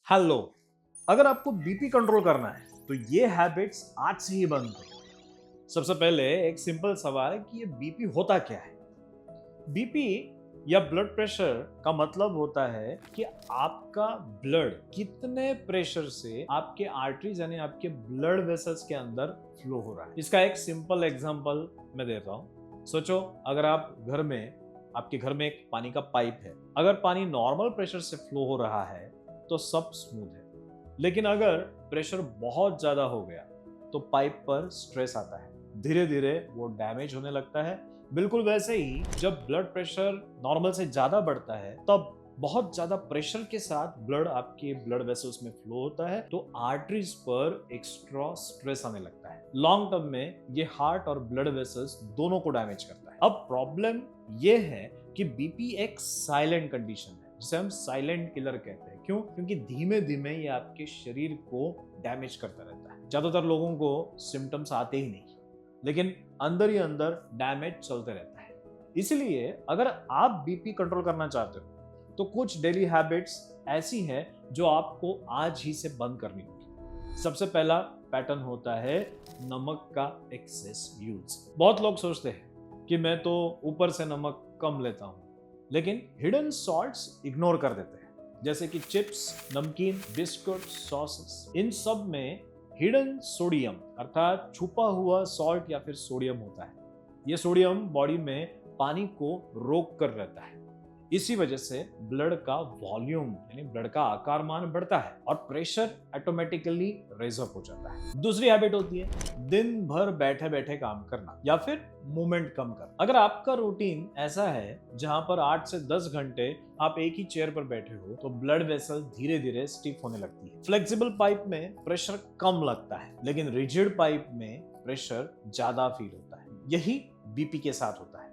Hello. अगर आपको BP control करना है तो ये हैबिट्स आज से ही बंद करो। सबसे पहले एक सिंपल सवाल है कि ये बीपी होता क्या है। बीपी या ब्लड प्रेशर का मतलब होता है कि आपका ब्लड कितने प्रेशर से आपके आर्टरीज यानी आपके ब्लड वेसल्स के अंदर फ्लो हो रहा है। इसका एक सिंपल एग्जांपल मैं देता हूँ। सोचो, अगर आपके घर में एक पानी का पाइप है। अगर पानी नॉर्मल प्रेशर से फ्लो हो रहा है तो सब स्मूथ है, लेकिन अगर प्रेशर बहुत ज्यादा हो गया तो पाइप पर स्ट्रेस आता है, धीरे धीरे वो डैमेज होने लगता है। बिल्कुल वैसे ही जब ब्लड प्रेशर नॉर्मल से ज्यादा बढ़ता है तब बहुत ज्यादा प्रेशर के साथ ब्लड आपके ब्लड वेसल्स में फ्लो होता है तो आर्टरीज पर एक्स्ट्रा स्ट्रेस आने लगता है। लॉन्ग टर्म में ये हार्ट और ब्लड वेसल्स दोनों को डैमेज करता है। अब प्रॉब्लम ये है कि बीपी एक साइलेंट कंडीशन है जिसे हम साइलेंट किलर कहते हैं। क्यों? क्योंकि धीमे धीमे ये आपके शरीर को डैमेज करता रहता है। ज्यादातर लोगों को सिम्टम्स आते ही नहीं, लेकिन अंदर ही अंदर डैमेज चलते रहता है। इसलिए अगर आप बीपी कंट्रोल करना चाहते हो तो कुछ डेली हैबिट्स ऐसी हैं जो आपको आज ही से बंद करनी होगी। सबसे पहला पैटर्न होता है नमक का एक्सेस यूज। बहुत लोग सोचते हैं कि मैं तो ऊपर से नमक कम लेता हूं, लेकिन हिडन सॉल्ट्स इग्नोर कर देते हैं। जैसे कि चिप्स, नमकीन, बिस्कुट, सॉसेस, इन सब में हिडन सोडियम अर्थात छुपा हुआ सॉल्ट या फिर सोडियम होता है। यह सोडियम बॉडी में पानी को रोक कर रहता है। इसी वजह से ब्लड का वॉल्यूम यानी ब्लड का आकार मान बढ़ता है और प्रेशर ऑटोमेटिकली रेज अप हो जाता है। दूसरी हैबिट होती है दिन भर बैठे बैठे काम करना या फिर मूवमेंट कम करना। अगर आपका रूटीन ऐसा है जहां पर 8 से 10 घंटे आप एक ही चेयर पर बैठे हो तो ब्लड वेसल धीरे धीरे स्टिफ होने लगती है। फ्लेक्सिबल पाइप में प्रेशर कम लगता है, लेकिन रिजिड पाइप में प्रेशर ज्यादा फील होता है। यही बीपी के साथ होता है।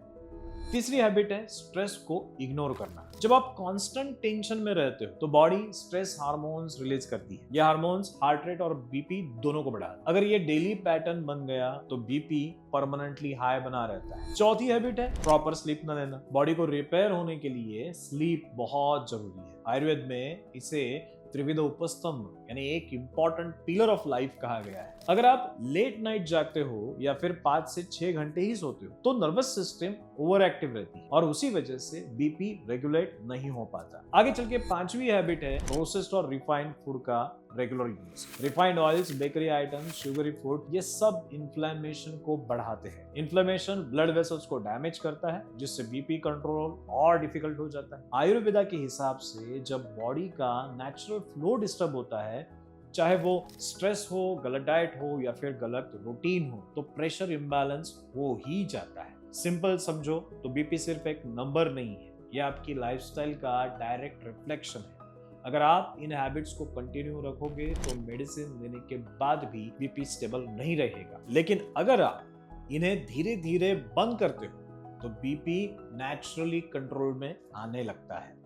तीसरी हैबिट है स्ट्रेस को इग्नोर करना। जब आप कांस्टेंट टेंशन में रहते हो तो बॉडी स्ट्रेस हार्मोन्स रिलीज करती है। ये हार्मोन्स हार्ट रेट और बीपी दोनों को बढ़ाते हैं। अगर ये डेली पैटर्न बन गया तो बीपी परमानेंटली हाई बना रहता है। चौथी हैबिट है प्रॉपर स्लीप न लेना। बॉडी को रिपेयर होने के लिए स्लीप बहुत जरूरी है। आयुर्वेद में इसे त्रिविध उपस्तंभ यानी एक इंपॉर्टेंट पिलर ऑफ लाइफ कहा गया है। अगर आप लेट नाइट जागते हो या फिर 5 से 6 घंटे ही सोते हो तो नर्वस सिस्टम ओवर एक्टिव रहती है और उसी वजह से बीपी रेगुलेट नहीं हो पाता। आगे चल के पांचवी हैबिट है प्रोसेस्ड और रिफाइंड फूड का regular use. Refined oils, bakery items, sugary food, ये सब इन्फ्लेमेशन को बढ़ाते हैं। इन्फ्लेमेशन ब्लड वेसल्स को डैमेज करता है जिससे बीपी कंट्रोल और डिफिकल्ट हो जाता है। आयुर्वेदा के हिसाब से जब बॉडी का नेचुरल फ्लो डिस्टर्ब होता है, चाहे वो स्ट्रेस हो, गलत डाइट हो या फिर गलत रूटीन हो, तो प्रेशर इम्बैलेंस हो ही जाता है। सिंपल समझो तो बीपी सिर्फ एक नंबर नहीं है, ये आपकी लाइफस्टाइल का डायरेक्ट रिफ्लेक्शन है। अगर आप इन हैबिट्स को कंटिन्यू रखोगे तो मेडिसिन लेने के बाद भी बीपी स्टेबल नहीं रहेगा, लेकिन अगर आप इन्हें धीरे धीरे बंद करते हो तो बीपी नेचुरली कंट्रोल में आने लगता है।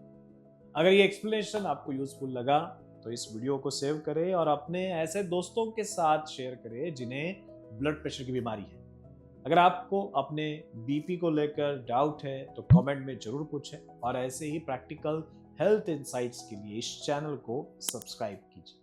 अगर ये एक्सप्लेनेशन आपको यूजफुल लगा तो इस वीडियो को सेव करें और अपने ऐसे दोस्तों के साथ शेयर करें जिन्हें ब्लड प्रेशर की बीमारी है। अगर आपको अपने बीपी को लेकर डाउट है तो कमेंट में जरूर पूछें और ऐसे ही प्रैक्टिकल हेल्थ इंसाइट्स के लिए इस चैनल को सब्सक्राइब कीजिए।